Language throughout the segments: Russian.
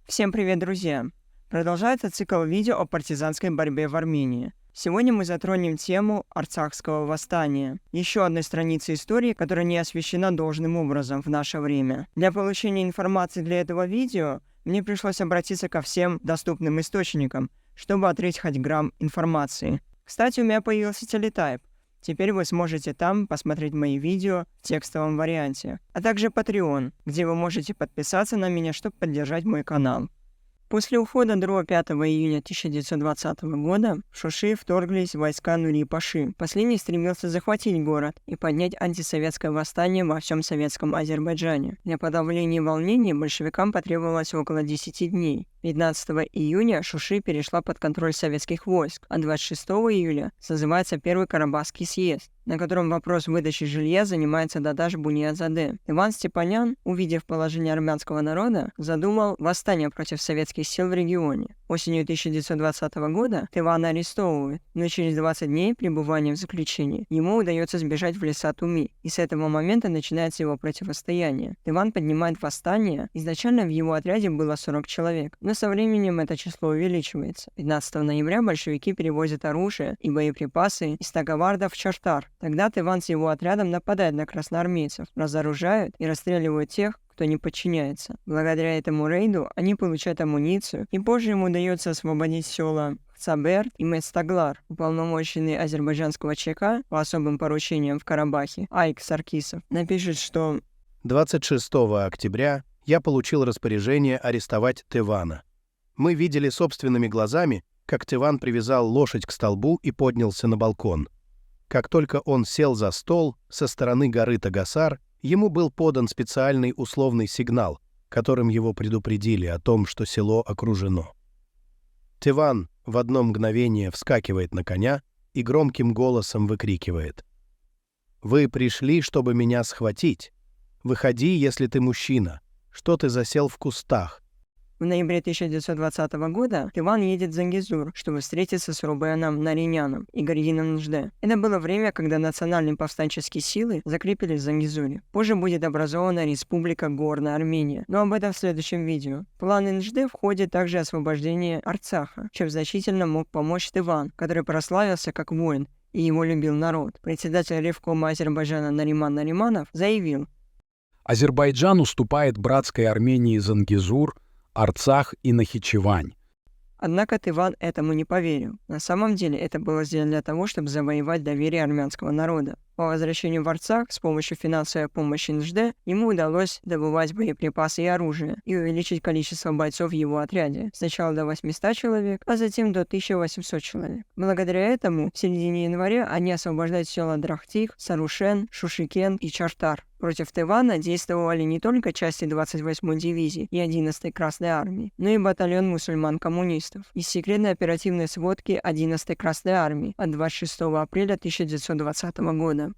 Всем привет, друзья! Продолжается цикл видео о партизанской борьбе в Армении. Сегодня мы затронем тему Арцахского восстания, еще одной страницы истории, которая не освещена должным образом в наше время. Для получения информации для этого видео мне пришлось обратиться ко всем доступным источникам, чтобы отрыть хоть грамм информации. Кстати, у меня появился телетайп. Теперь вы сможете там посмотреть мои видео в текстовом варианте, а также Patreon, где вы можете подписаться на меня, чтобы поддержать мой канал. После ухода ДРО 5 июня 1920 года в Шуши вторглись войска Нури-Паши. Последний стремился захватить город и поднять антисоветское восстание во всем советском Азербайджане. Для подавления волнений большевикам потребовалось около 10 дней. 15 июня Шуши перешла под контроль советских войск, а 26 июля созывается Первый Карабахский съезд, на котором вопрос выдачи жилья занимается Дадаш Буниадзаде. Иван Степанян, увидев положение армянского народа, задумал восстание против советских сил в регионе. Осенью 1920 года Тывана арестовывают, но через 20 дней пребывания в заключении ему удается сбежать в леса Туми, и с этого момента начинается его противостояние. Тыван поднимает восстание, изначально в его отряде было 40 человек, но со временем это число увеличивается. 15 ноября большевики перевозят оружие и боеприпасы из Таговарда в Чартар. Тогда Тыван с его отрядом нападает на красноармейцев, разоружают и расстреливают тех, кто не подчиняется. Благодаря этому рейду они получают амуницию, и позже ему удается освободить села Цаберт и Мецтаглар. Уполномоченный азербайджанского ЧК по особым поручениям в Карабахе Айк Саркисов напишет, что 26 октября я получил распоряжение арестовать Тывана. Мы видели собственными глазами, как Тыван привязал лошадь к столбу и поднялся на балкон. Как только он сел за стол, со стороны горы Тагасар ему был подан специальный условный сигнал, которым его предупредили о том, что село окружено. Тыван в одно мгновение вскакивает на коня и громким голосом выкрикивает: «Вы пришли, чтобы меня схватить. Выходи, если ты мужчина. Что ты засел в кустах?» В ноябре 1920 года Тыван едет в Зангезур, чтобы встретиться с Рубеном Нариняном и Гордином Нжде. Это было время, когда национальные повстанческие силы закрепились в Зангезуре. Позже будет образована Республика Горная Армения, но об этом в следующем видео. В планы Нжде входит также освобождение Арцаха, чем значительно мог помочь Тыван, который прославился как воин, и его любил народ. Председатель Ревкома Азербайджана Нариман Нариманов заявил: Азербайджан уступает братской Армении Зангезур, Арцах и Нахичевань. Однако Тыван этому не поверил. На самом деле это было сделано для того, чтобы завоевать доверие армянского народа. По возвращению в Арцах с помощью финансовой помощи Нжде ему удалось добывать боеприпасы и оружие и увеличить количество бойцов в его отряде. Сначала до 800 человек, а затем до 1800 человек. Благодаря этому в середине января они освобождают села Драхтих, Сарушен, Шушикен и Чартар. Против Тывана действовали не только части 28-й дивизии и 11-й Красной армии, но и батальон мусульман-коммунистов из секретной оперативной сводки 11-й Красной армии от 26 апреля 1920 года.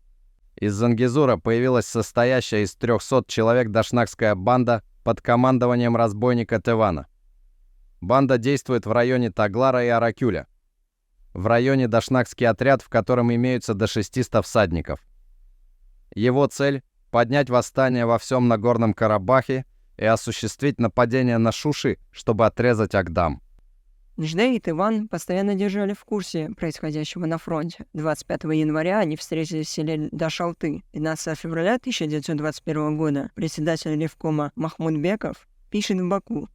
Из Зангезура появилась состоящая из 300 человек дашнакская банда под командованием разбойника Тывана. Банда действует в районе Таглара и Аракюля. В районе дашнакский отряд, в котором имеются до 600 всадников. Его цель — поднять восстание во всем Нагорном Карабахе и осуществить нападение на Шуши, чтобы отрезать Агдам. Нжде и Тыван постоянно держали в курсе происходящего на фронте. 25 января они встретились в селе Дашалты. 15 февраля 1921 года председатель Ревкома Махмуд Беков пишет в Баку: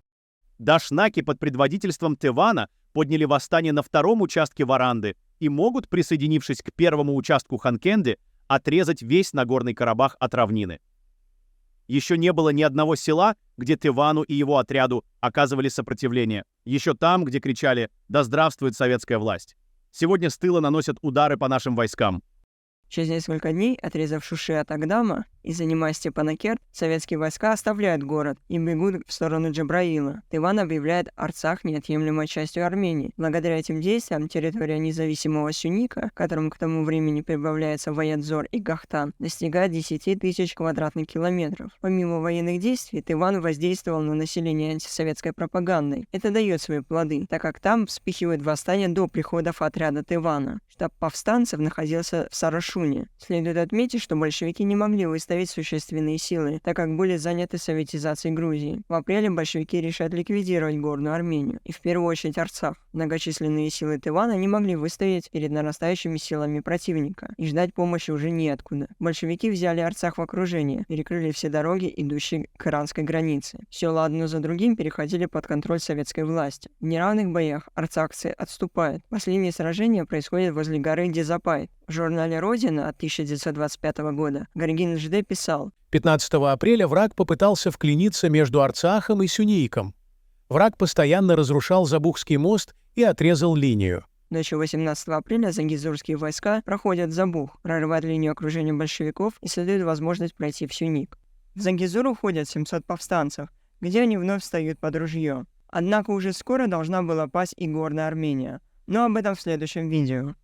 Дашнаки под предводительством Тывана подняли восстание на втором участке Варанды и могут, присоединившись к первому участку Ханкенды, отрезать весь Нагорный Карабах от равнины. Еще не было ни одного села, где Тывану и его отряду оказывали сопротивление. Еще там, где кричали «Да здравствует советская власть!». Сегодня с тыла наносят удары по нашим войскам. Через несколько дней, отрезав Шуши от Агдама и занимая Степанакерт, советские войска оставляют город и бегут в сторону Джабраила. Тыван объявляет Арцах неотъемлемой частью Армении. Благодаря этим действиям территория независимого Сюника, которому к тому времени прибавляется Ваядзор и Гахтан, достигает 10 тысяч квадратных километров. Помимо военных действий, Тыван воздействовал на население антисоветской пропагандой. Это дает свои плоды, так как там вспыхивает восстание до приходов отряда Тывана. Штаб повстанцев находился в Сарашуне. Следует отметить, что большевики не могли выстоять выставить существенные силы, так как были заняты советизацией Грузии. В апреле большевики решат ликвидировать Горную Армению, и в первую очередь Арцах. Многочисленные силы Тывана не могли выстоять перед нарастающими силами противника, и ждать помощи уже неоткуда. Большевики взяли Арцах в окружение, перекрыли все дороги, идущие к иранской границе. Села одно за другим переходили под контроль советской власти. В неравных боях арцахцы отступают. Последнее сражение происходит возле горы Дизапайт. В журнале «Родина» от 1925 года Горгин Жде писал: 15 апреля враг попытался вклиниться между Арцахом и Сюником. Враг постоянно разрушал Забухский мост и отрезал линию. Ночью 18 апреля зангизурские войска проходят Забух, прорывают линию окружения большевиков и создают возможность пройти в Сюник. В Зангизур уходят 700 повстанцев, где они вновь встают под ружье. Однако уже скоро должна была пасть и Горная Армения. Но об этом в следующем видео.